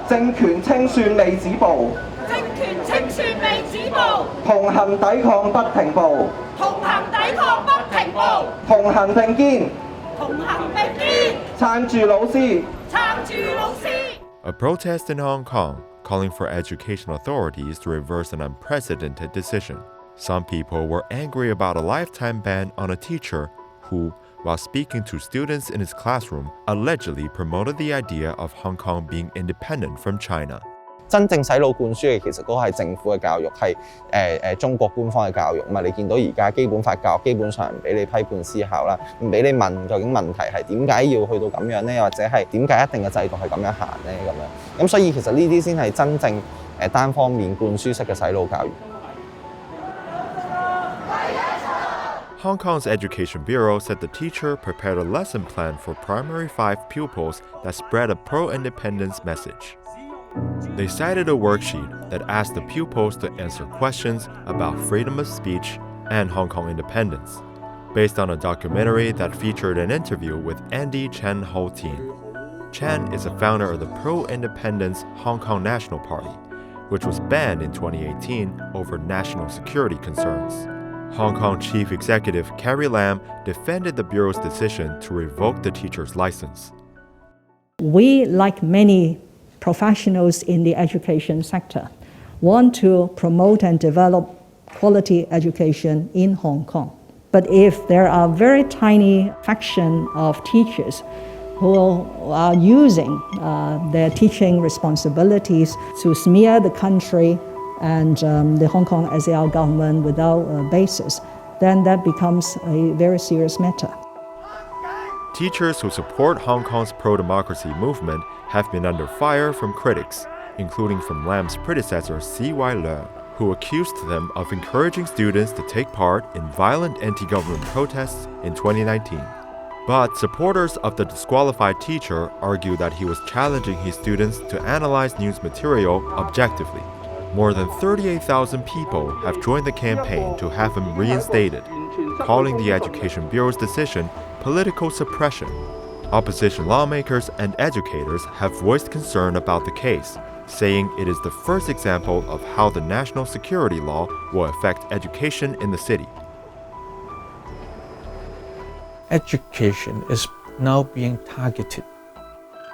政權清算未止步，政權清算未止步，同行抵抗不停步，同行抵抗不停步，同行並肩，同行並肩，撐住老師，撐住老師。A protest in Hong Kong calling for education authorities to reverse an unprecedented decision. Some people were angry about a lifetime ban on a teacher who, while speaking to students in his classroom, allegedly promoted the idea of Hong Kong being independent from China. 真正洗腦灌輸嘅其實嗰個係政府嘅教育，係中國官方嘅教育嘛。你見到而家基本法教育基本上唔俾你批判思考啦，唔俾你問究竟問題係點解要去到咁樣呢？或者係點解一定嘅制度係咁樣行呢？咁樣咁所以其實呢啲先係真正單方面灌輸式嘅洗腦教育。Hong Kong's Education Bureau said the teacher prepared a lesson plan for primary 5 pupils that spread a pro-independence message. They cited a worksheet that asked the pupils to answer questions about freedom of speech and Hong Kong independence, based on a documentary that featured an interview with Andy Chen Ho-Tin. Chen is a founder of the pro-independence Hong Kong National Party, which was banned in 2018 over national security concerns. Hong Kong Chief Executive Carrie Lam defended the Bureau's decision to revoke the teacher's license. We, like many professionals in the education sector, want to promote and develop quality education in Hong Kong. But if there are very tiny fraction of teachers who are using their teaching responsibilities to smear the country and the Hong Kong SAR government without a basis, then that becomes a very serious matter. Teachers who support Hong Kong's pro-democracy movement have been under fire from critics, including from Lam's predecessor C.Y. Leung, who accused them of encouraging students to take part in violent anti-government protests in 2019. But supporters of the disqualified teacher argue that he was challenging his students to analyze news material objectively. More than 38,000 people have joined the campaign to have him reinstated, calling the Education Bureau's decision political suppression. Opposition lawmakers and educators have voiced concern about the case, saying it is the first example of how the national security law will affect education in the city. Education is now being targeted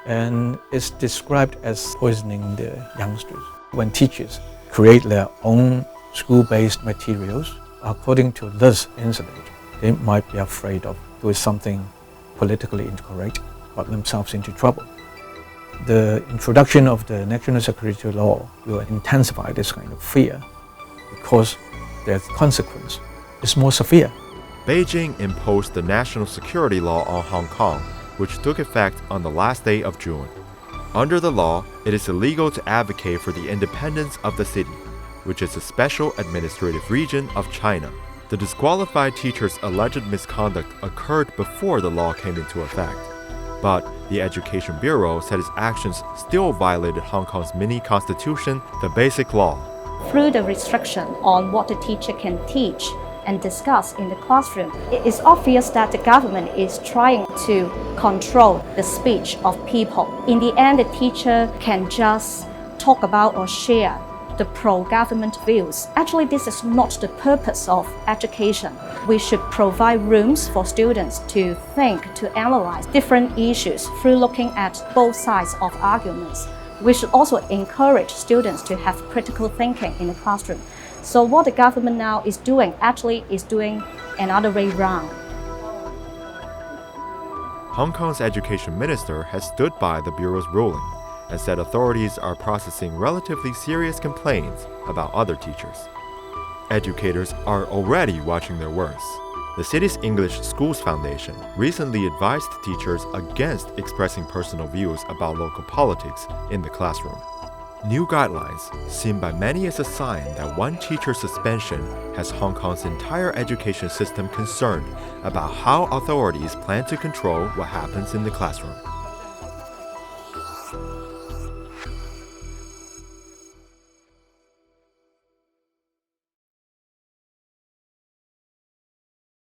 and is described as poisoning the youngsters. When teachers create their own school-based materials, according to this incident, they might be afraid of doing something politically incorrect, got themselves into trouble. The introduction of the national security law will intensify this kind of fear because the consequence is more severe. Beijing imposed the national security law on Hong Kong, which took effect on the last day of June. Under the law, it is illegal to advocate for the independence of the city, which is a special administrative region of China. The disqualified teacher's alleged misconduct occurred before the law came into effect. But the Education Bureau said its actions still violated Hong Kong's mini-constitution, the Basic Law. Through the restriction on what the teacher can teach and discuss in the classroom, it is obvious that the government is trying to control the speech of people. In the end, the teacher can just talk about or share the pro-government views. Actually, this is not the purpose of education. We should provide rooms for students to think, to analyze different issues through looking at both sides of arguments. We should also encourage students to have critical thinking in the classroom. So what the government now is doing actually is doing another way round. Hong Kong's education minister has stood by the Bureau's ruling and said authorities are processing relatively serious complaints about other teachers. Educators are already watching their words. The city's English Schools Foundation recently advised teachers against expressing personal views about local politics in the classroom. New guidelines, seen by many as a sign that one teacher's suspension has Hong Kong's entire education system concerned about how authorities plan to control what happens in the classroom.